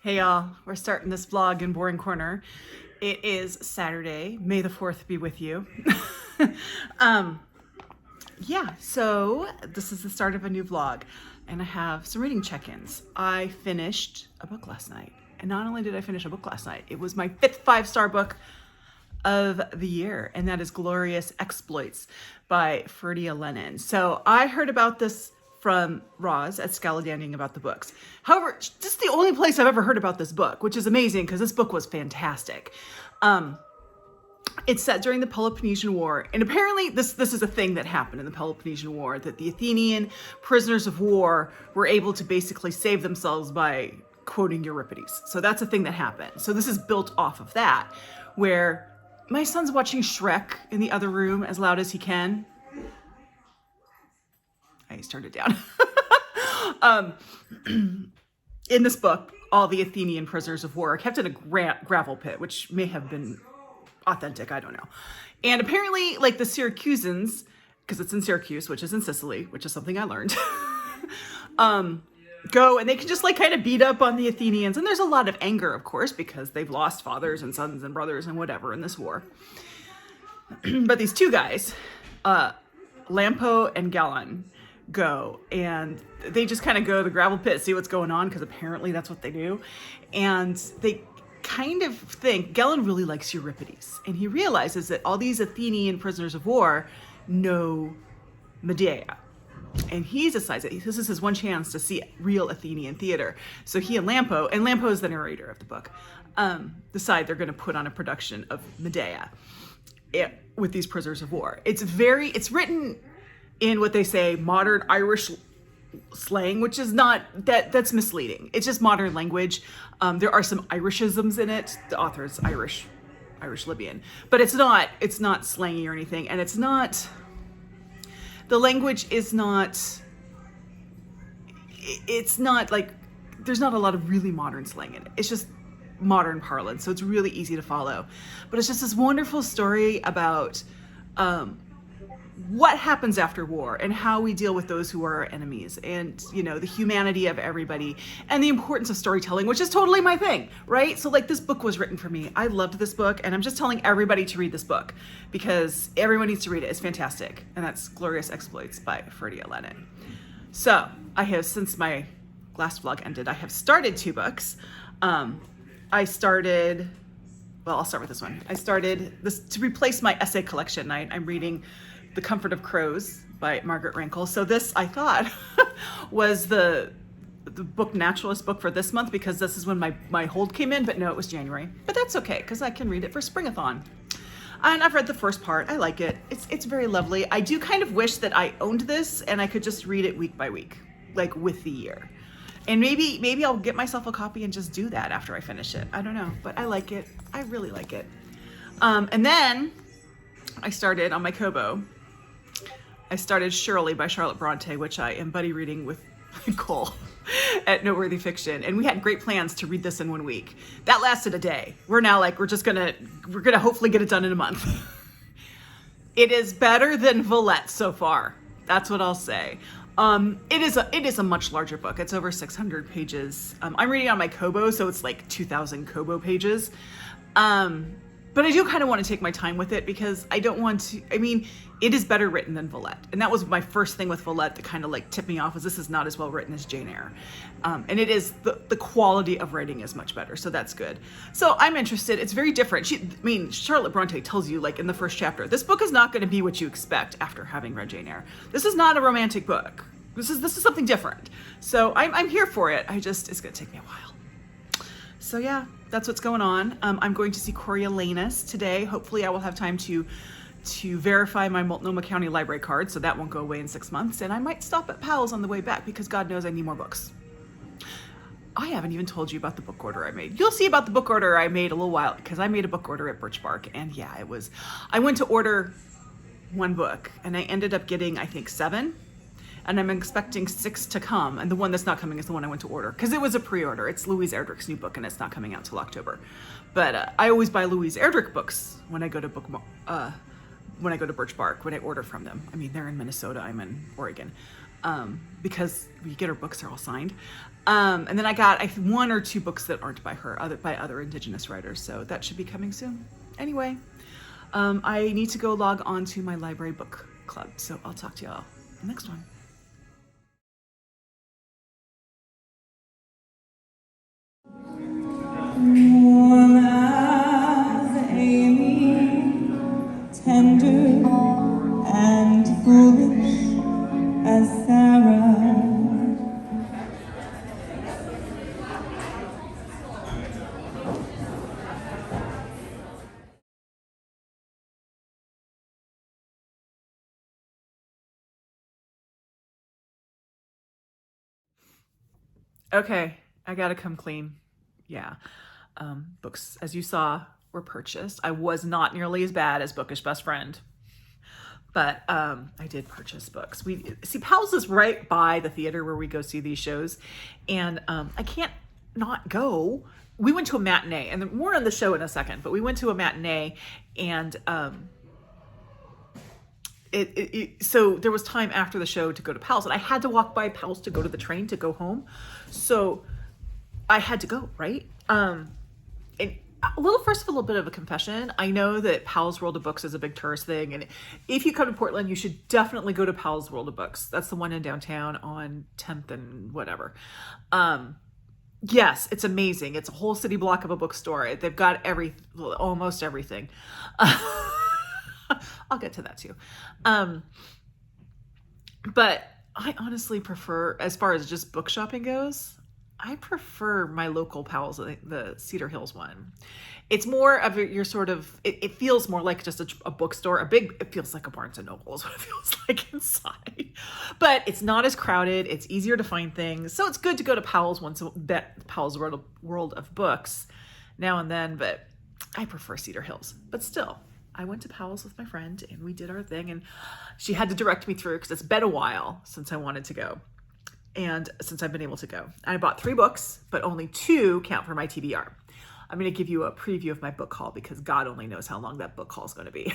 Hey y'all, we're starting this vlog in Boring Corner. It is Saturday, May the 4th be with you. Yeah, so this is the start of a new vlog and I have some reading check-ins. I finished a book last night, and not only did I finish a book last night, it was my 5th 5-star book of the year, and that is Glorious Exploits by Ferdia Lennon. So I heard about this from Roz at Scaladandying about the books. However, this is the only place I've ever heard about this book, which is amazing because this book was fantastic. It's set during the Peloponnesian War, and apparently this is a thing that happened in the Peloponnesian War, that the Athenian prisoners of war were able to basically save themselves by quoting Euripides. So that's a thing that happened. So this is built off of that, where my son's watching Shrek in the other room as loud as he can. I turned it down. In this book, all the Athenian prisoners of war are kept in a gravel pit, which may have been authentic, I don't know. And apparently, like, the Syracusans, because it's in Syracuse, which is in Sicily, which is something I learned, go and they can just like kind of beat up on the Athenians. And there's a lot of anger, of course, because they've lost fathers and sons and brothers and whatever in this war. But these two guys, Lampo and Gallon, go and they just kind of go to the gravel pit, see what's going on, because apparently that's what they do. And they kind of think Gellin really likes Euripides, and he realizes that all these Athenian prisoners of war know Medea, and he decides that this is his one chance to see real Athenian theater. So he and Lampo is the narrator of the book, decide they're going to put on a production of Medea with these prisoners of war. It's written in what they say modern Irish slang, which is not, that's misleading. It's just modern language. There are some Irishisms in it. The author is Irish Libyan, but it's not slangy or anything. And the language is not like, there's not a lot of really modern slang in it. It's just modern parlance. So it's really easy to follow, but it's just this wonderful story about, what happens after war and how we deal with those who are our enemies, and, you know, the humanity of everybody and the importance of storytelling, which is totally my thing, right? So like, this book was written for me. I loved this book, and I'm just telling everybody to read this book because everyone needs to read it. It's fantastic. And that's Glorious Exploits by Ferdia Lennon. So I have, since my last vlog ended, I have started 2 books. I'll start with this one. I started this to replace my essay collection. I'm reading The Comfort of Crows by Margaret Renkl. So this, I thought, was the book naturalist book for this month, because this is when my hold came in, but no, it was January. But that's okay, because I can read it for Springathon. And I've read the first part. I like it. It's very lovely. I do kind of wish that I owned this and I could just read it week by week, like with the year. And maybe I'll get myself a copy and just do that after I finish it. I don't know, but I like it. I really like it. And then I started on my Kobo. I started Shirley by Charlotte Brontë, which I am buddy reading with Cole at Noteworthy Fiction. And we had great plans to read this in 1 week. That lasted a day. We're now like, we're gonna hopefully get it done in a month. It is better than Villette so far. That's what I'll say. It is a much larger book. It's over 600 pages. I'm reading on my Kobo, so it's like 2,000 Kobo pages. But I do kind of want to take my time with it, because I don't want to, it is better written than Villette. And that was my first thing with Villette that kind of like tipped me off, was this is not as well written as Jane Eyre. And it is, the quality of writing is much better. So that's good. So I'm interested. It's very different. Charlotte Brontë tells you, like in the first chapter, this book is not going to be what you expect after having read Jane Eyre. This is not a romantic book. This is something different. So I'm here for it. It's going to take me a while. So yeah, that's what's going on. I'm going to see Coriolanus today. Hopefully I will have time to verify my Multnomah County Library card, so that won't go away in 6 months. And I might stop at Powell's on the way back, because God knows I need more books. I haven't even told you about the book order I made. You'll see about the book order I made a little while, because I made a book order at Birch Bark. And yeah, I went to order 1 book and I ended up getting, I think, 7. And I'm expecting 6 to come. And the one that's not coming is the one I went to order, because it was a pre-order. It's Louise Erdrich's new book, and it's not coming out till October. But I always buy Louise Erdrich books when I go to Birch Bark, when I order from them. They're in Minnesota, I'm in Oregon. because we get her books, they're all signed. And then I got 1 or 2 books that aren't by her, by other Indigenous writers. So that should be coming soon. Anyway, I need to go log on to my library book club. So I'll talk to y'all next one. Tender and foolish as Sarah. Okay, I gotta come clean. Yeah, books, as you saw, were purchased. I was not nearly as bad as Bookish Best Friend, but I did purchase books. We see Powell's is right by the theater where we go see these shows, and I can't not go. We went to a matinee, and more on the show in a second, but we went to a matinee, and so there was time after the show to go to Powell's, and I had to walk by Powell's to go to the train to go home, so I had to go, right? And first of all, a bit of a confession. I know that Powell's World of Books is a big tourist thing, and if you come to Portland, you should definitely go to Powell's World of Books. That's the one in downtown on 10th and whatever. Yes, it's amazing. It's a whole city block of a bookstore. They've got almost everything. I'll get to that too. But I honestly prefer, as far as just book shopping goes, I prefer my local Powell's, the Cedar Hills one. It's more of your sort of, it feels more like just a bookstore, it feels like a Barnes & Noble is what it feels like inside. But it's not as crowded, it's easier to find things. So it's good to go to Powell's Powell's World of Books now and then, but I prefer Cedar Hills. But still, I went to Powell's with my friend and we did our thing, and she had to direct me through because it's been a while since I wanted to go. And since I've been able to go, I bought 3 books, but only 2 count for my TBR. I'm going to give you a preview of my book haul because God only knows how long that book haul is going to be.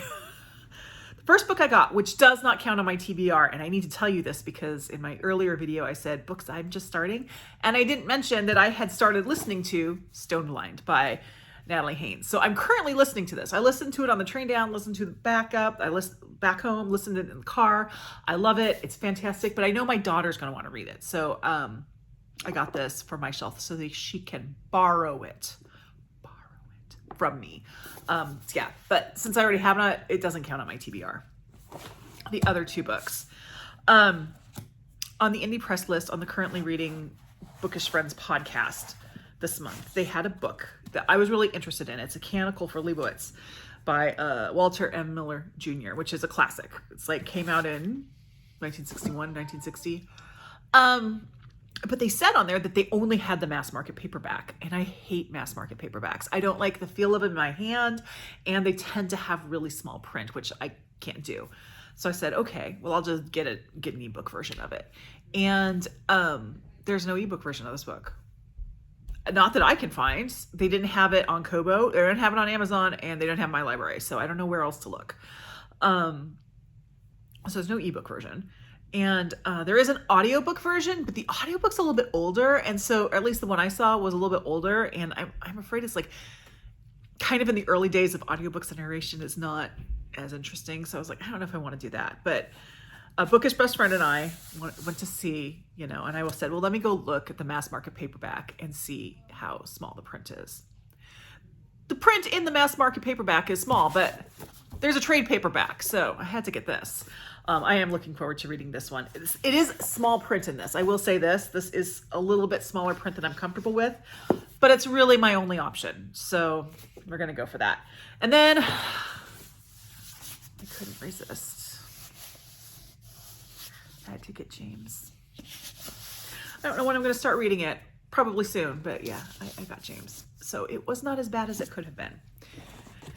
The first book I got, which does not count on my TBR, and I need to tell you this because in my earlier video I said books I'm just starting, and I didn't mention that I had started listening to Stone Blind by Natalie Haynes. So I'm currently listening to this. I listened to it on the train down, listened to it back up, I listened back home, listened to it in the car. I love it. It's fantastic, but I know my daughter's going to want to read it. So I got this for my shelf so that she can borrow it from me. Yeah, but since I already have it, it doesn't count on my TBR. The other 2 books. On the indie press list on the Currently Reading Bookish Friends podcast this month, they had a book that I was really interested in. It's A Canticle for Leibowitz by Walter M. Miller Jr., which is a classic. It's like came out in 1961, 1960. But they said on there that they only had the mass market paperback, and I hate mass market paperbacks. I don't like the feel of it in my hand, and they tend to have really small print, which I can't do. So I said, okay, well, I'll just get an ebook version of it. And there's no ebook version of this book. Not that I can find. They didn't have it on Kobo, they didn't have it on Amazon, and they don't have my library, so I don't know where else to look. So there's no ebook version. And there is an audiobook version, but the audiobook's a little bit older, and so, or at least the one I saw was a little bit older, and I'm afraid it's like kind of in the early days of audiobooks, the narration is not as interesting, so I was like, I don't know if I want to do that. But a Bookish Best Friend and I went to see, and I said, well, let me go look at the mass market paperback and see how small the print is. The print in the mass market paperback is small, but there's a trade paperback, so I had to get this. I am looking forward to reading this one. It is small print in this. I will say this is a little bit smaller print than I'm comfortable with, but it's really my only option. So we're going to go for that. And then I couldn't resist. I had to get James. I don't know when I'm going to start reading it. Probably soon, but yeah, I got James. So it was not as bad as it could have been.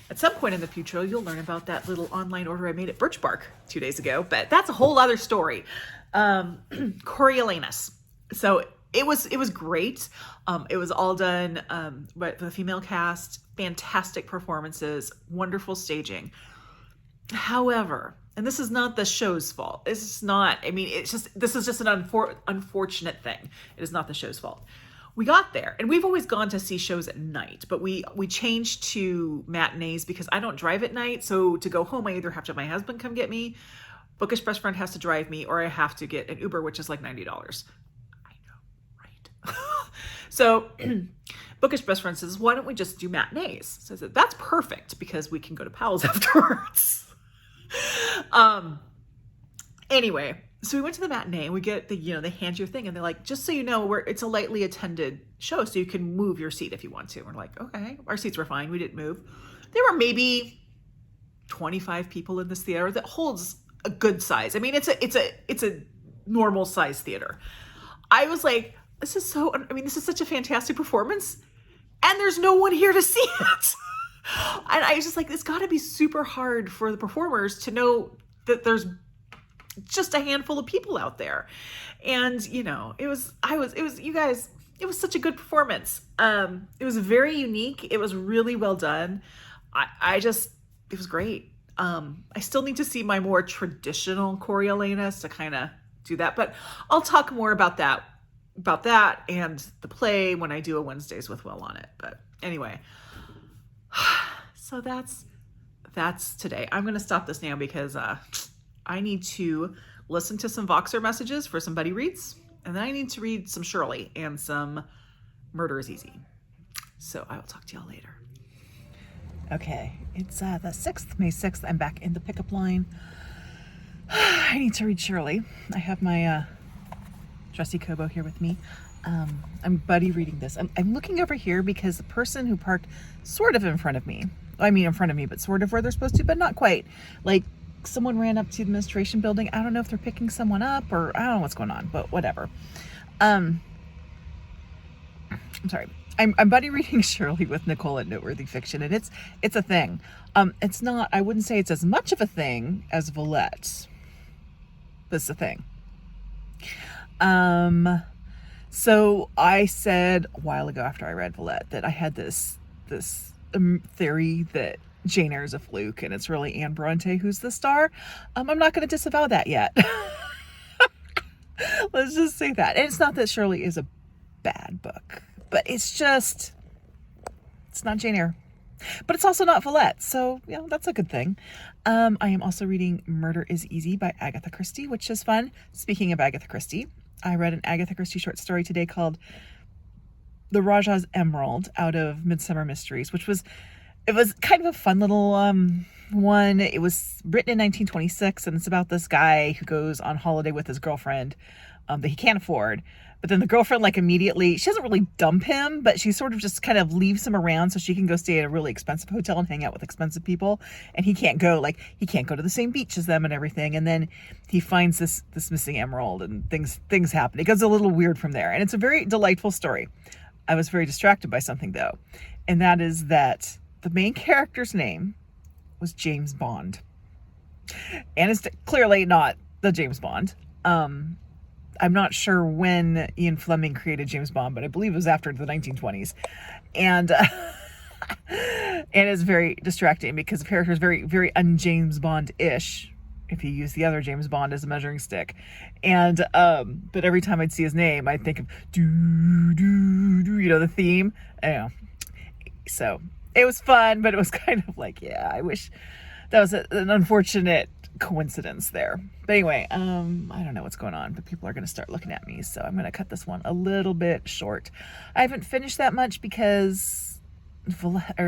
At some point in the future, you'll learn about that little online order I made at Birch Bark 2 days ago, but that's a whole other story. Coriolanus. So it was great. It was all done with a female cast, fantastic performances, wonderful staging. However, And this is not the show's fault. This is just an unfortunate thing. It is not the show's fault. We got there, and we've always gone to see shows at night, but we changed to matinees because I don't drive at night. So to go home, I either have to have my husband come get me, Bookish Best Friend has to drive me, or I have to get an Uber, which is like $90. I know, right? So Bookish Best Friend says, why don't we just do matinees? So I said, that's perfect because we can go to Powell's afterwards. Anyway, so we went to the matinee and we get they hand you a thing and they're like, just so you know, it's a lightly attended show, so you can move your seat if you want to. We're like, okay, our seats were fine. We didn't move. There were maybe 25 people in this theater that holds a good size. I mean, it's a normal size theater. I was like, this is such a fantastic performance and there's no one here to see it. And I was just like, it's got to be super hard for the performers to know that there's just a handful of people out there. And, it was such a good performance. It was very unique. It was really well done. It was great. I still need to see my more traditional Coriolanus to kind of do that, but I'll talk more about that and the play when I do a Wednesdays with Will on it. But anyway, so that's today. I'm going to stop this now because I need to listen to some Voxer messages for some buddy reads, and then I need to read some Shirley and some Murder is Easy. So I will talk to y'all later. Okay, it's the 6th, May 6th. I'm back in the pickup line. I need to read Shirley. I have my trusty Kobo here with me. I'm buddy reading this. I'm looking over here because the person who parked sort of in front of me, but sort of where they're supposed to, but not quite. Like someone ran up to the administration building. I don't know if they're picking someone up or I don't know what's going on, but whatever. I'm sorry. I'm buddy reading Shirley with Nicole at Noteworthy Fiction, and it's a thing. It's not, I wouldn't say it's as much of a thing as Villette, but it's a thing. So I said a while ago after I read Villette that I had this theory that Jane Eyre is a fluke and it's really Anne Brontë who's the star. I'm not going to disavow that yet. Let's just say that. And it's not that Shirley is a bad book, but it's not Jane Eyre. But it's also not Villette, so that's a good thing. I am also reading Murder is Easy by Agatha Christie, which is fun. Speaking of Agatha Christie, I read an Agatha Christie short story today called The Rajah's Emerald out of Midsummer Mysteries, it was kind of a fun little one. It was written in 1926, and it's about this guy who goes on holiday with his girlfriend that he can't afford. But then the girlfriend, immediately, she doesn't really dump him, but she sort of just kind of leaves him around so she can go stay at a really expensive hotel and hang out with expensive people. And he can't go, he can't go to the same beach as them and everything. And then he finds this missing emerald and things happen. It goes a little weird from there. And it's a very delightful story. I was very distracted by something, though. And that is that the main character's name was James Bond. And it's clearly not the James Bond. I'm not sure when Ian Fleming created James Bond, but I believe it was after the 1920s. And it's very distracting because the character is very, very un-James Bond-ish, if you use the other James Bond as a measuring stick. And but every time I'd see his name, I'd think of the theme. So it was fun, but it was kind of I wish that was an unfortunate coincidence there. But anyway, I don't know what's going on, but people are going to start looking at me, so I'm going to cut this one a little bit short. I haven't finished that much because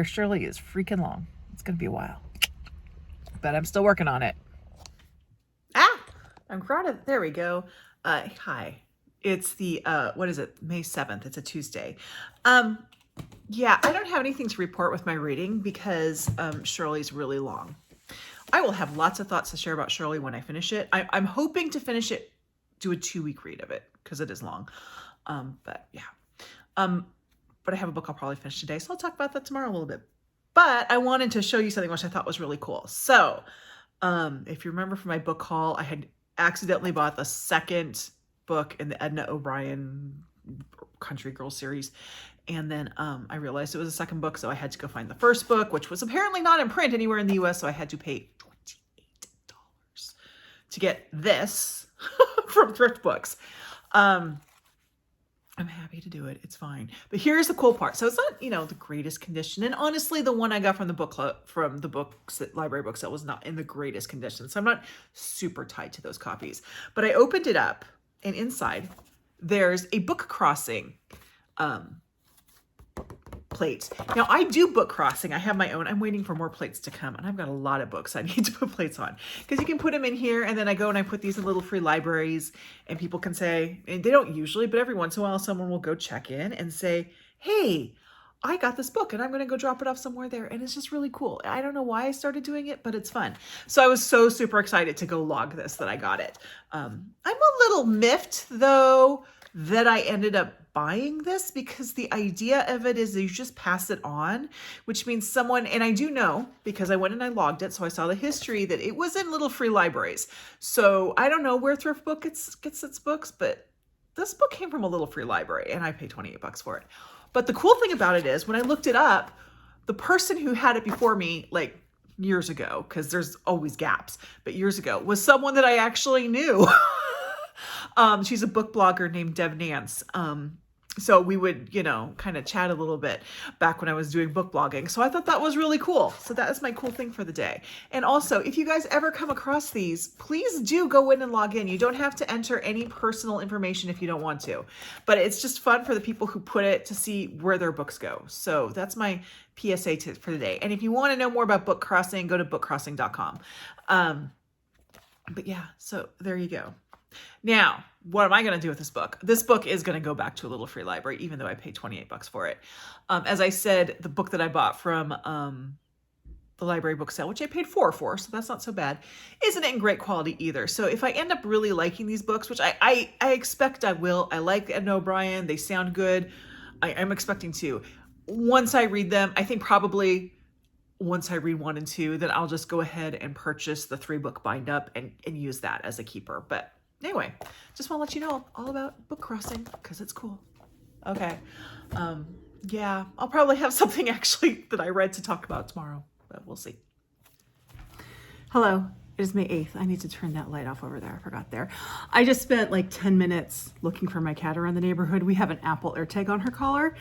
Shirley is freaking long. It's going to be a while, but I'm still working on it. I'm crowded. There we go. Hi. It's the what is it? May 7th. It's a Tuesday. Yeah, I don't have anything to report with my reading because Shirley's really long. I will have lots of thoughts to share about Shirley when I finish it. I'm hoping to finish it, do a 2-week read of it because it is long. But yeah. But I have a book I'll probably finish today, so I'll talk about that tomorrow a little bit. But I wanted to show you something which I thought was really cool. So if you remember from my book haul, I had accidentally bought the second book in the Edna O'Brien Country Girl series. And then I realized it was a second book, so I had to go find the first book, which was apparently not in print anywhere in the US, so I had to pay $28. to get this from thrift books. I'm happy to do it. It's fine. But here's the cool part. So it's not, you know, the greatest condition. And honestly, the one I got from the book club, from the books, library books, that was not in the greatest condition. So I'm not super tied to those copies. But I opened it up, and inside there's a book crossing plate. Now I do book crossing. I have my own. I'm waiting for more plates to come, and I've got a lot of books I need to put plates on, because you can put them in here, and then I go and I put these in little free libraries, and people can say, and they don't usually, but every once in a while someone will go check in and say, hey, I got this book and I'm going to go drop it off somewhere there. And it's just really cool. I don't know why I started doing it, but it's fun. So I was so super excited to go log this that I got it. I'm a little miffed though that I ended up buying this, because the idea of it is that you just pass it on, which means someone, and I do know because I went and I logged it, so I saw the history that it was in little free libraries. So I don't know where Thrift Book gets its books, but this book came from a little free library and I paid $28 for it. But the cool thing about it is when I looked it up, the person who had it before me, like years ago, because there's always gaps, but years ago, was someone that I actually knew. She's a book blogger named Deb Nance. So we would, you know, kind of chat a little bit back when I was doing book blogging. So I thought that was really cool. So that is my cool thing for the day. And also, if you guys ever come across these, please do go in and log in. You don't have to enter any personal information if you don't want to, but it's just fun for the people who put it to see where their books go. So that's my PSA tip for the day. And if you want to know more about book crossing, go to bookcrossing.com. But yeah, so there you go. Now, what am I going to do with this book? This book is going to go back to a little free library, even though I paid $28 for it. As I said, the book that I bought from the library book sale, which I paid $4 for, so that's not so bad, isn't in great quality either. So if I end up really liking these books, which I expect I will, I like Edna O'Brien, they sound good, I'm expecting to. Once I read them, I think probably once I read 1 and 2, then I'll just go ahead and purchase the 3-book bind up and use that as a keeper. But anyway, just want to let you know all about book crossing because it's cool. Okay. Yeah, I'll probably have something actually that I read to talk about tomorrow, but we'll see. Hello, it is May 8th. I need to turn that light off over there. I forgot there. I just spent like 10 minutes looking for my cat around the neighborhood. We have an Apple AirTag on her collar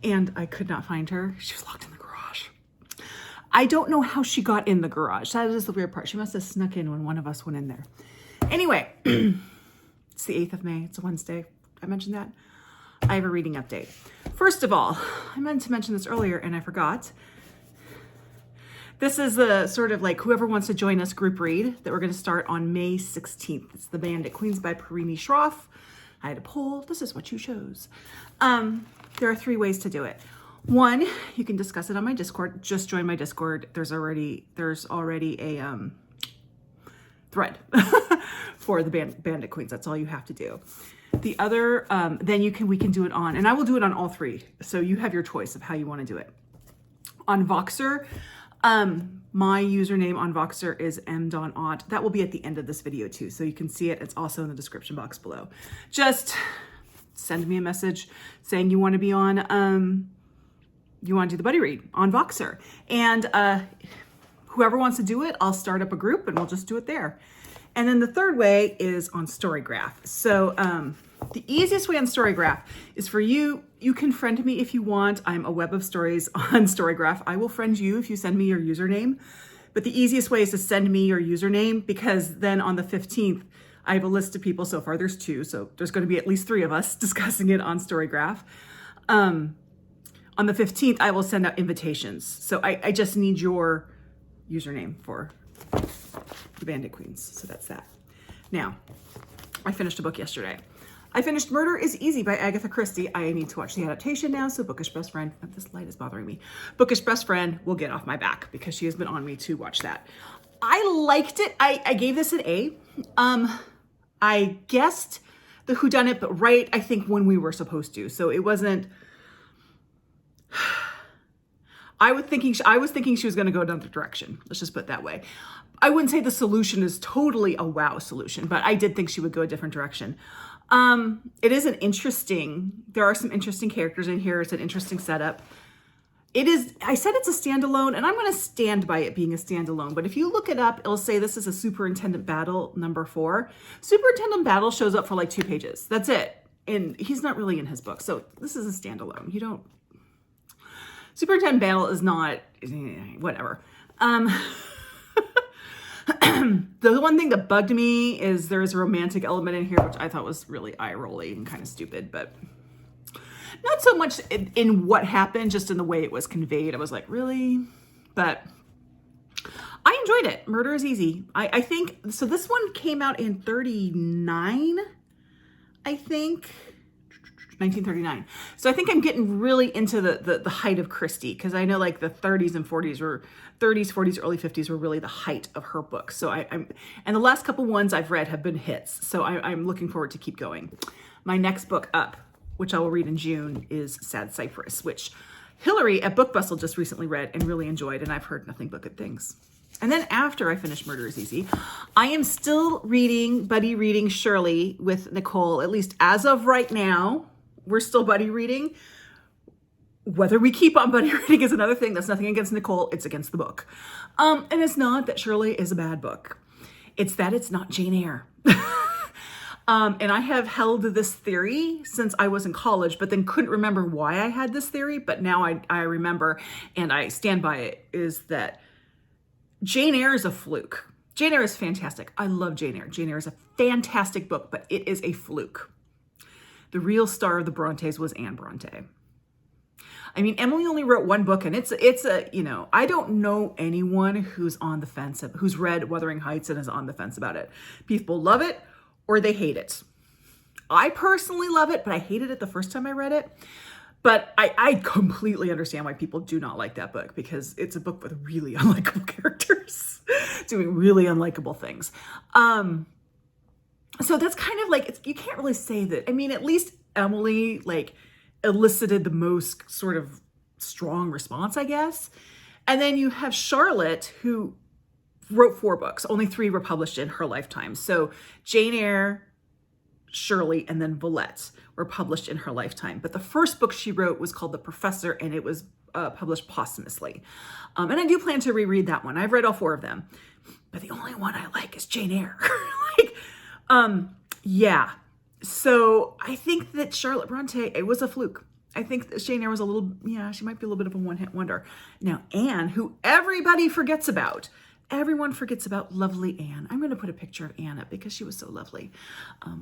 and I could not find her. She was locked in the garage. I don't know how she got in the garage. That is the weird part. She must have snuck in when one of us went in there. Anyway, it's the 8th of May. It's a Wednesday. I mentioned that. I have a reading update. First of all, I meant to mention this earlier and I forgot. This is the sort of like whoever wants to join us group read that we're going to start on May 16th. It's The Bandit Queens by Perini Schroff. I had a poll. This is what you chose. There are 3 ways to do it. 1, you can discuss it on my Discord. Just join my Discord. There's already a thread for the Bandit Queens. That's all you have to do. The other, then we can do it on, and I will do it on all 3. So you have your choice of how you want to do it. On Voxer, my username on Voxer is mdonott. That will be at the end of this video too. So you can see it. It's also in the description box below. Just send me a message saying you want to be on, you want to do the buddy read on Voxer. And whoever wants to do it, I'll start up a group and we'll just do it there. And then the third way is on Storygraph. So the easiest way on Storygraph is for you can friend me if you want. I'm a web of stories on Storygraph. I will friend you if you send me your username. But the easiest way is to send me your username, because then on the 15th, I have a list of people. So far there's 2. So there's going to be at least 3 of us discussing it on Storygraph. On the 15th, I will send out invitations. So I just need your username for the Bandit Queens. So that's that. Now, I finished a book yesterday. I finished Murder is Easy by Agatha Christie. I need to watch the adaptation now, so Bookish Best Friend, this light is bothering me. Bookish Best Friend will get off my back because she has been on me to watch that. I liked it. I gave this an A. I guessed the whodunit, but right, I think when we were supposed to. So it wasn't, I was thinking she was going to go another direction. Let's just put it that way. I wouldn't say the solution is totally a wow solution, but I did think she would go a different direction. It is there are some interesting characters in here. It's an interesting setup. It is, I said it's a standalone, and I'm going to stand by it being a standalone. But if you look it up, it'll say this is a Superintendent Battle #4. Superintendent Battle shows up for like 2 pages. That's it. And he's not really in his book. So this is a standalone. You don't, Superintendent Battle is not, whatever. The one thing that bugged me is there's a romantic element in here, which I thought was really eye-rolly and kind of stupid, but not so much in what happened, just in the way it was conveyed. I was like, really? But I enjoyed it. Murder is Easy. I think, so this one came out in 39, I think. 1939. So I think I'm getting really into the height of Christie, because I know like the 30s and 40s were 30s, 40s, early 50s were really the height of her books. So and the last couple ones I've read have been hits. So I'm looking forward to keep going. My next book up, which I will read in June, is Sad Cypress, which Hillary at Book Bustle just recently read and really enjoyed, and I've heard nothing but good things. And then after I finish Murder is Easy, I am still buddy reading Shirley with Nicole, at least as of right now. We're still buddy reading. Whether we keep on buddy reading is another thing. That's nothing against Nicole. It's against the book. And it's not that Shirley is a bad book. It's that it's not Jane Eyre. And I have held this theory since I was in college, but then couldn't remember why I had this theory. But now I remember, and I stand by it, is that Jane Eyre is a fluke. Jane Eyre is fantastic. I love Jane Eyre. Jane Eyre is a fantastic book, but it is a fluke. The real star of the Brontes was Anne Brontë. I mean, Emily only wrote one book, and it's a, you know, I don't know anyone who's on the fence, who's read Wuthering Heights and is on the fence about it. People love it or they hate it. I personally love it, but I hated it the first time I read it. But I completely understand why people do not like that book, because it's a book with really unlikable characters doing really unlikable things. So that's kind of like, you can't really say that. I mean, at least Emily like elicited the most sort of strong response, I guess. And then you have Charlotte, who wrote 4 books. Only 3 were published in her lifetime. So Jane Eyre, Shirley, and then Villette were published in her lifetime. But the first book she wrote was called The Professor, and it was published posthumously. And I do plan to reread that one. I've read all 4 of them. But the only one I like is Jane Eyre. Yeah. So I think that Charlotte Brontë, it was a fluke. I think that Jane Eyre was a little, she might be a little bit of a one-hit wonder. Now, Anne, who everybody forgets about, everyone forgets about lovely Anne. I'm going to put a picture of Anne up because she was so lovely.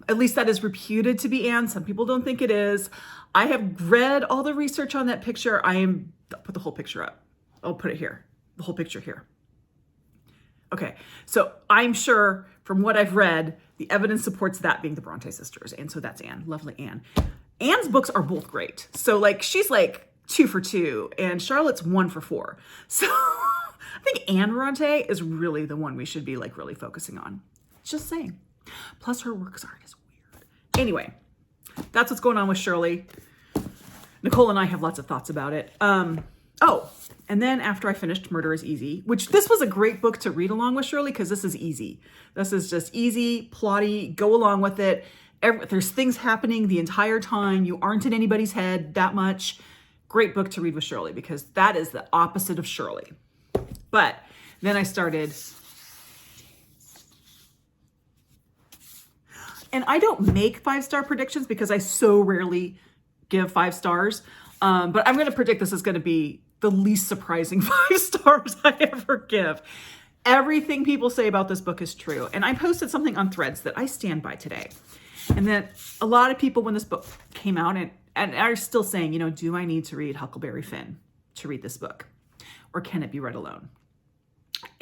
At least that is reputed to be Anne. Some people don't think it is. I have read all the research on that picture. I'll put the whole picture up. I'll put it here. The whole picture here. Okay, so I'm sure from what I've read, the evidence supports that being the Brontë sisters. And so that's Anne, lovely Anne. Anne's books are both great. So like, she's like 2 for 2 and Charlotte's 1 for 4. So I think Anne Brontë is really the one we should be like really focusing on. Just saying. Plus her works art is weird. Anyway, that's what's going on with Shirley. Nicole and I have lots of thoughts about it. Oh, and then after I finished Murder is Easy, which this was a great book to read along with Shirley, because this is easy. This is just easy, plotty, go along with it. There's things happening the entire time. You aren't in anybody's head that much. Great book to read with Shirley, because that is the opposite of Shirley. But then I started, and I don't make 5-star predictions because I so rarely give 5 stars. But I'm going to predict this is going to be the least surprising 5 stars I ever give. Everything people say about this book is true. And I posted something on Threads that I stand by today. And that a lot of people, when this book came out, and are still saying, do I need to read Huckleberry Finn to read this book? Or can it be read alone?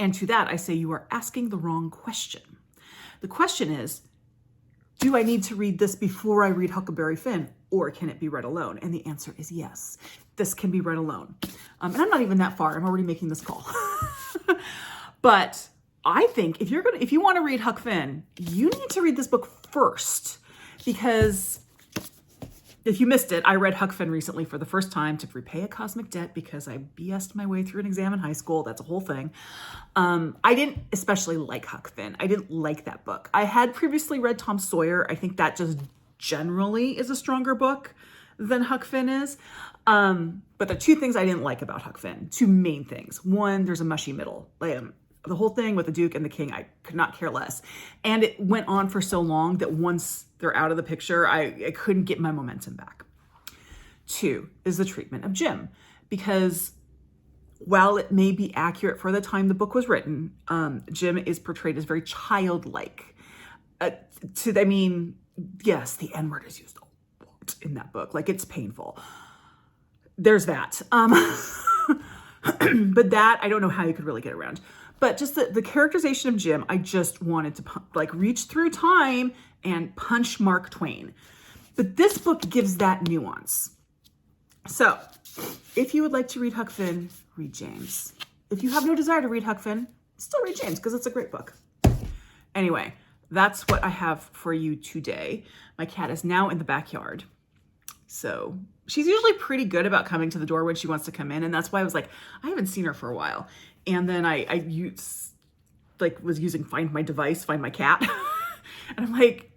And to that, I say you are asking the wrong question. The question is, do I need to read this before I read Huckleberry Finn, or can it be read alone? And the answer is yes. This can be read alone. And I'm not even that far. I'm already making this call. But I think if you want to read Huck Finn, you need to read this book first, because if you missed it, I read Huck Finn recently for the first time to repay a cosmic debt because I BS'd my way through an exam in high school. That's a whole thing. I didn't especially like Huck Finn. I didn't like that book. I had previously read Tom Sawyer. I think that just generally is a stronger book than Huck Finn is. But the two things I didn't like about Huck Finn, two main things. One, there's a mushy middle. The whole thing with the Duke and the King, I could not care less. And it went on for so long that once they're out of the picture, I couldn't get my momentum back. Two is the treatment of Jim, because while it may be accurate for the time the book was written, Jim is portrayed as very childlike. Yes, the N-word is used a lot in that book. Like, it's painful. There's that. But that, I don't know how you could really get around. But just the characterization of Jim, I just wanted to reach through time and punch Mark Twain. But this book gives that nuance. So, if you would like to read Huck Finn, read James. If you have no desire to read Huck Finn, still read James, because it's a great book. Anyway, that's what I have for you today. My cat is now in the backyard. So she's usually pretty good about coming to the door when she wants to come in. And that's why I was like, I haven't seen her for a while. And then I was using Find My Device, Find My Cat. And I'm like,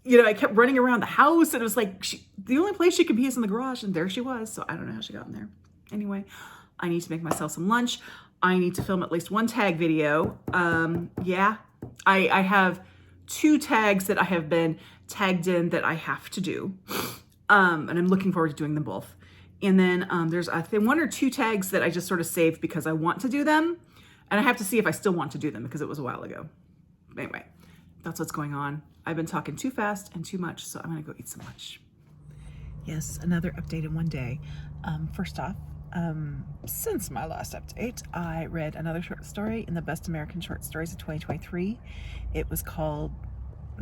I kept running around the house, and it was like, the only place she could be is in the garage. And there she was. So I don't know how she got in there. Anyway, I need to make myself some lunch. I need to film at least one tag video. I have 2 tags that I have been tagged in that I have to do. And I'm looking forward to doing them both. And then there's I think 1 or 2 tags that I just sort of saved because I want to do them. And I have to see if I still want to do them because it was a while ago. Anyway, that's what's going on. I've been talking too fast and too much, so I'm gonna go eat some lunch. Yes, another update in one day. First off, since my last update, I read another short story in the Best American Short Stories of 2023. It was called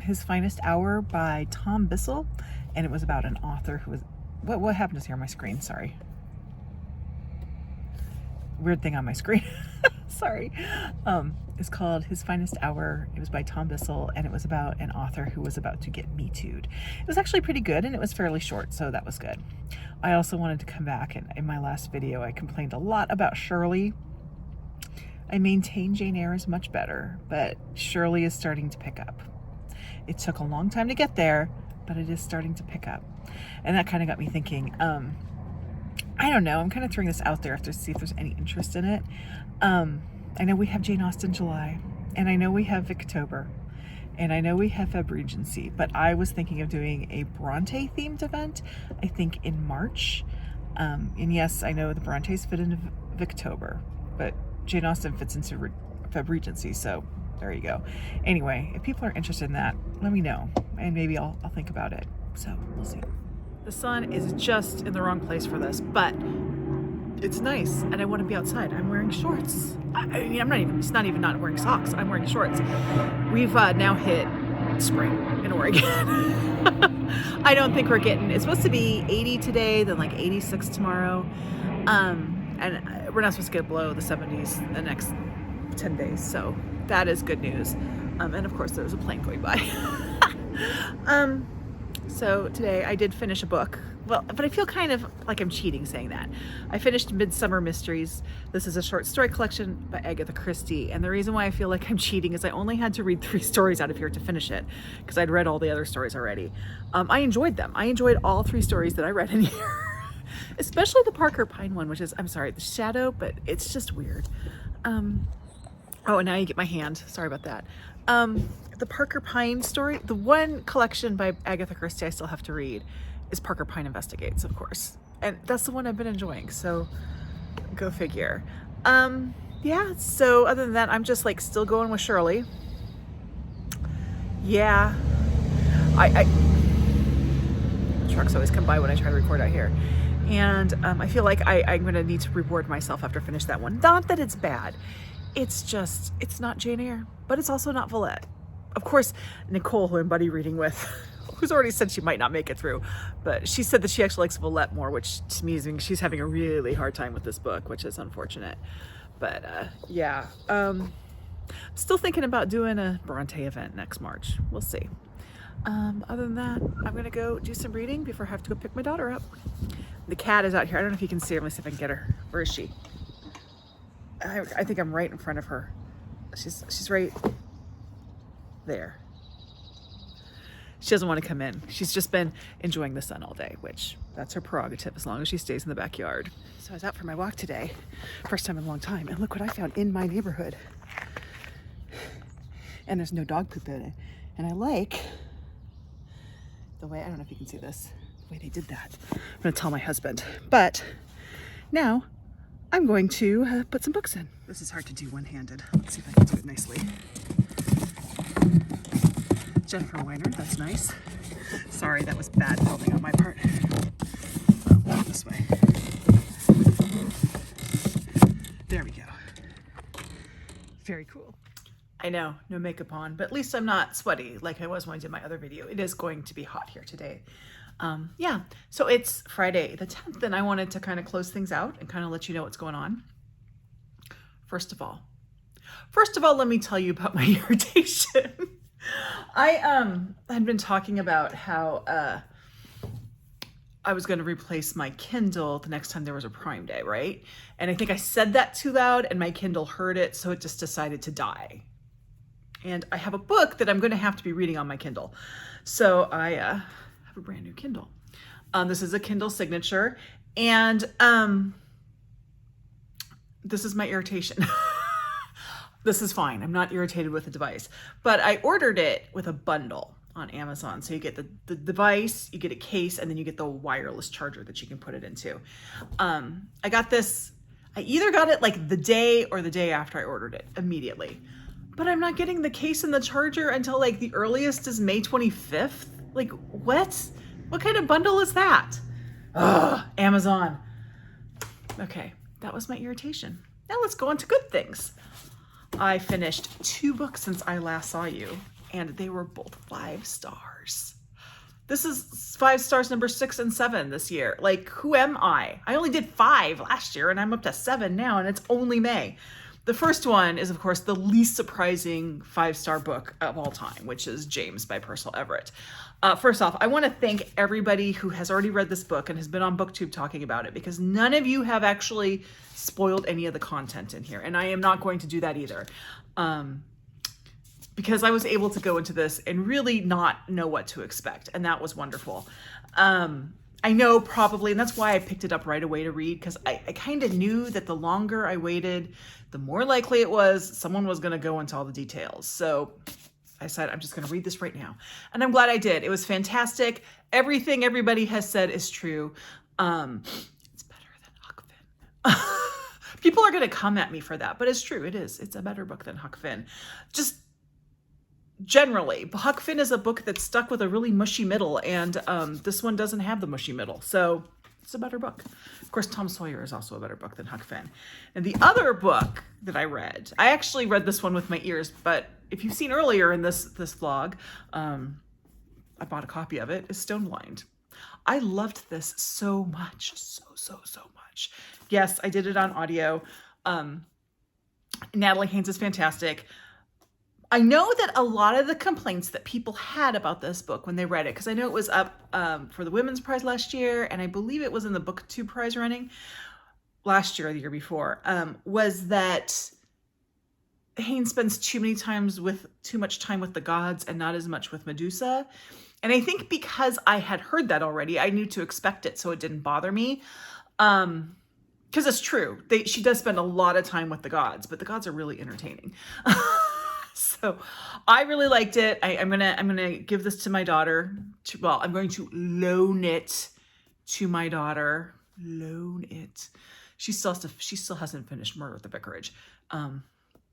His Finest Hour by Tom Bissell, and it was about an author who was... What happened here on my screen? Sorry. Weird thing on my screen. Sorry. It's called His Finest Hour. It was by Tom Bissell, and it was about an author who was about to get Me Too'd. It was actually pretty good, and it was fairly short, so that was good. I also wanted to come back, and in my last video, I complained a lot about Shirley. I maintain Jane Eyre is much better, but Shirley is starting to pick up. It took a long time to get there, but it is starting to pick up. And that kind of got me thinking, I don't know, I'm kind of throwing this out there to see if there's any interest in it. I know we have Jane Austen July, and I know we have Victober, and I know we have Feb Regency, but I was thinking of doing a Brontë themed event, I think in March. And yes, I know the Brontes fit into Victober, but Jane Austen fits into Feb Regency, so there you go. Anyway, if people are interested in that, let me know, and maybe I'll think about it. So we'll see. The sun is just in the wrong place for this, but it's nice, and I want to be outside. I'm wearing shorts. It's not even not wearing socks. I'm wearing shorts. We've now hit spring in Oregon. I don't think we're getting, it's supposed to be 80 today, then like 86 tomorrow. And we're not supposed to get below the 70s the next 10 days. So that is good news. And of course there's a plane going by. So today I did finish a book. Well, but I feel kind of like I'm cheating saying that. I finished Midsummer Mysteries. This is a short story collection by Agatha Christie. And the reason why I feel like I'm cheating is I only had to read 3 stories out of here to finish it because I'd read all the other stories already. I enjoyed them. I enjoyed all 3 stories that I read in here. Especially the Parker Pine one, which is, I'm sorry, the shadow, but it's just weird. Oh, and now you get my hand. Sorry about that. The Parker Pine story, the one collection by Agatha Christie I still have to read is Parker Pine Investigates, of course. And that's the one I've been enjoying, so go figure. Yeah, so other than that, I'm just like still going with Shirley. Yeah. Trucks always come by when I try to record out here. And I feel like I'm gonna need to reward myself after I finish that one. Not that it's bad. It's just, it's not Jane Eyre, but it's also not Villette. Of course, Nicole, who I'm buddy reading with, who's already said she might not make it through, but she said that she actually likes Villette more, which to me means she's having a really hard time with this book, which is unfortunate. But yeah, still thinking about doing a Brontë event next March. We'll see. Other than that, I'm gonna go do some reading before I have to go pick my daughter up. The cat is out here. I don't know if you can see her. Let me see if I can get her. Where is she? I think I'm right in front of her. She's right there. She doesn't want to come in. She's just been enjoying the sun all day, which that's her prerogative as long as she stays in the backyard. So I was out for my walk today, first time in a long time, and look what I found in my neighborhood. And there's no dog poop in it. And I like the way, I don't know if you can see this, the way they did that. I'm gonna tell my husband. But now I'm going to put some books in. This is hard to do one-handed. Let's see if I can do it nicely. Jennifer Weiner, that's nice. Sorry, that was bad filming on my part. I'll go this way. There we go. Very cool. I know, no makeup on, but at least I'm not sweaty like I was when I did my other video. It is going to be hot here today. Yeah, so it's Friday the 10th, and I wanted to kind of close things out and kind of let you know what's going on. First of all, let me tell you about my irritation. I had been talking about how I was going to replace my Kindle the next time there was a Prime Day, right? And I think I said that too loud and my Kindle heard it, so it just decided to die. And I have a book that I'm going to have to be reading on my Kindle. So I have a brand new Kindle. This is a Kindle signature, and this is my irritation. This is fine. I'm not irritated with the device, but I ordered it with a bundle on Amazon. So you get the device, you get a case, and then you get the wireless charger that you can put it into. I got this, I either got it like the day or the day after I ordered it immediately, but I'm not getting the case and the charger until like the earliest is May 25th. Like what? What kind of bundle is that? Ugh, Amazon. Okay, that was my irritation. Now let's go on to good things. I finished 2 books since I last saw you, and they were both 5 stars. This is 5 stars number 6 and 7 this year. Like, who am I? I only did 5 last year, and I'm up to 7 now, and it's only May. The first one is, of course, the least surprising 5-star book of all time, which is James by Percival Everett. First off, I want to thank everybody who has already read this book and has been on BookTube talking about it, because none of you have actually spoiled any of the content in here, and I am not going to do that either. Because I was able to go into this and really not know what to expect, and that was wonderful. I know probably, and that's why I picked it up right away to read, because I kind of knew that the longer I waited, the more likely it was someone was going to go into all the details. So I said, I'm just going to read this right now. And I'm glad I did. It was fantastic. Everything everybody has said is true. It's better than Huck Finn. People are going to come at me for that, but it's true. It is. It's a better book than Huck Finn. Just generally, Huck Finn is a book that's stuck with a really mushy middle, and this one doesn't have the mushy middle. So it's a better book. Of course, Tom Sawyer is also a better book than Huck Finn. And the other book that I read, I actually read this one with my ears, but if you've seen earlier in this vlog, I bought a copy of it, is Stoneblind. I loved this so much, so much. Yes, I did it on audio. Natalie Haynes is fantastic. I know that a lot of the complaints that people had about this book when they read it, because I know it was up for the Women's Prize last year, and I believe it was in the BookTube Prize running last year or the year before, was that Haynes spends too much time with the gods and not as much with Medusa. And I think because I had heard that already, I knew to expect it, so it didn't bother me. Because it's true. She does spend a lot of time with the gods, but the gods are really entertaining. So I really liked it. I'm gonna give this to my daughter. I'm going to loan it to my daughter. Loan it. She still hasn't finished Murder at the Vicarage.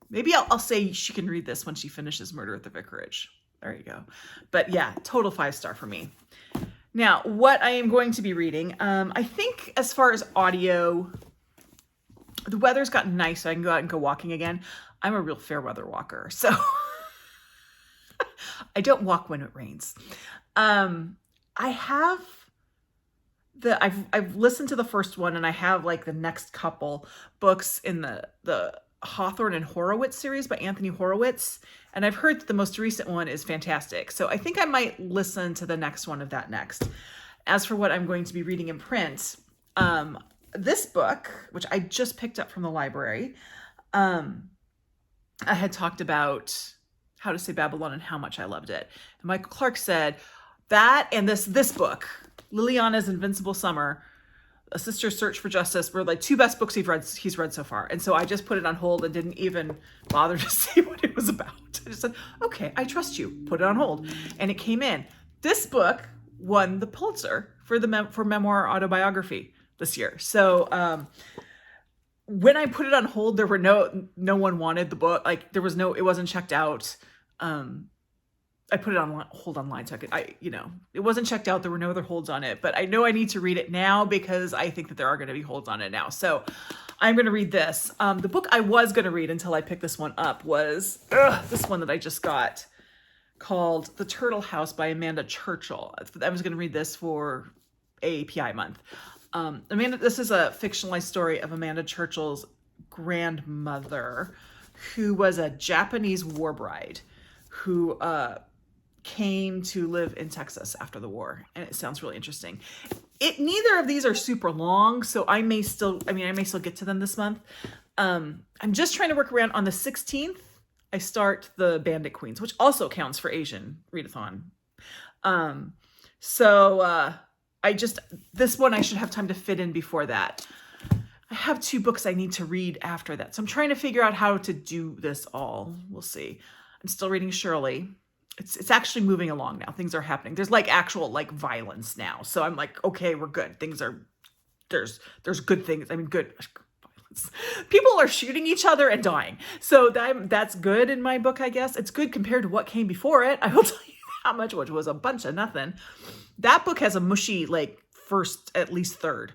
Maybe I'll say she can read this when she finishes Murder at the Vicarage. There you go. But yeah, total 5-star for me. Now, what I am going to be reading, I think as far as audio, the weather's gotten nice, so I can go out and go walking again. I'm a real fair weather walker, so I don't walk when it rains. I've listened to the first one, and I have like the next couple books in the Hawthorne and Horowitz series by Anthony Horowitz, and I've heard that the most recent one is fantastic. So I think I might listen to the next one of that next. As for what I'm going to be reading in print, this book, which I just picked up from the library, I had talked about How to Say Babylon and how much I loved it. And Michael Clark said, That and this book, Liliana's Invincible Summer, A Sister's Search for Justice, were like 2 best books he's read so far. And so I just put it on hold and didn't even bother to see what it was about. I just said, okay, I trust you. Put it on hold. And it came in. This book won the Pulitzer for for memoir autobiography this year. So when I put it on hold, there were no one wanted the book. Like it wasn't checked out. I put it on hold online, so it wasn't checked out. There were no other holds on it, but I know I need to read it now because I think that there are going to be holds on it now. So I'm going to read this. The book I was going to read until I picked this one up was this one that I just got, called The Turtle House by Amanda Churchill. I was going to read this for AAPI month. This is a fictionalized story of Amanda Churchill's grandmother, who was a Japanese war bride who came to live in Texas after the war. And it sounds really interesting. Neither of these are super long, so I may still get to them this month. I'm just trying to work around. On the 16th, I start the Bandit Queens, which also counts for Asian readathon. This one I should have time to fit in before that. I have 2 books I need to read after that. So I'm trying to figure out how to do this all. We'll see. I'm still reading Shirley. It's actually moving along now. Things are happening. There's like actual like violence now. So I'm like, okay, we're good. There's good things. I mean, good violence. People are shooting each other and dying. So that's good in my book, I guess. It's good compared to what came before it. I will tell you that much, which was a bunch of nothing. That book has a mushy, like at least third,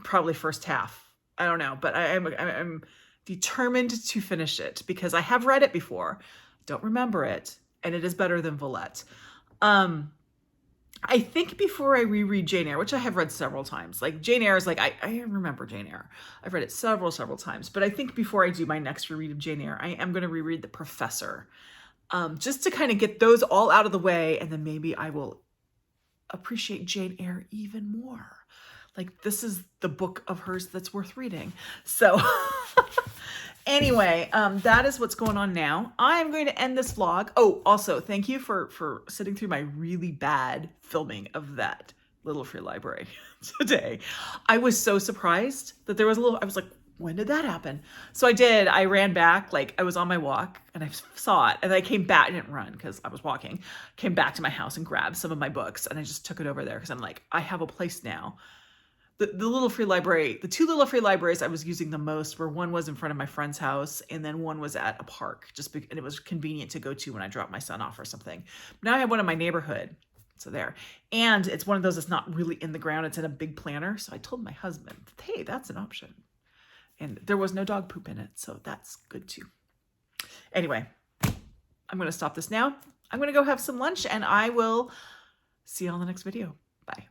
probably first half. I don't know, but I'm determined to finish it because I have read it before. Don't remember it. And it is better than Villette. I think before I reread Jane Eyre, which I have read several times, like Jane Eyre is like, I remember Jane Eyre. I've read it several times. But I think before I do my next reread of Jane Eyre, I am going to reread The Professor. Just to kind of get those all out of the way. And then maybe I will appreciate Jane Eyre even more. Like this is the book of hers that's worth reading. So anyway, that is what's going on now. I'm going to end this vlog. Oh, also, thank you for sitting through my really bad filming of that Little Free Library today. I was so surprised that there was I was like, when did that happen? So I ran back, like I was on my walk and I saw it and I came back. I didn't run because I was walking, came back to my house and grabbed some of my books and I just took it over there because I'm like, I have a place now. The Little Free Library, the 2 Little Free Libraries I was using the most were, one was in front of my friend's house and then one was at a park, and it was convenient to go to when I dropped my son off or something. Now I have one in my neighborhood, so there. And it's one of those that's not really in the ground, it's in a big planter. So I told my husband, hey, that's an option. And there was no dog poop in it, so that's good too. Anyway, I'm going to stop this now. I'm going to go have some lunch and I will see you on the next video. Bye.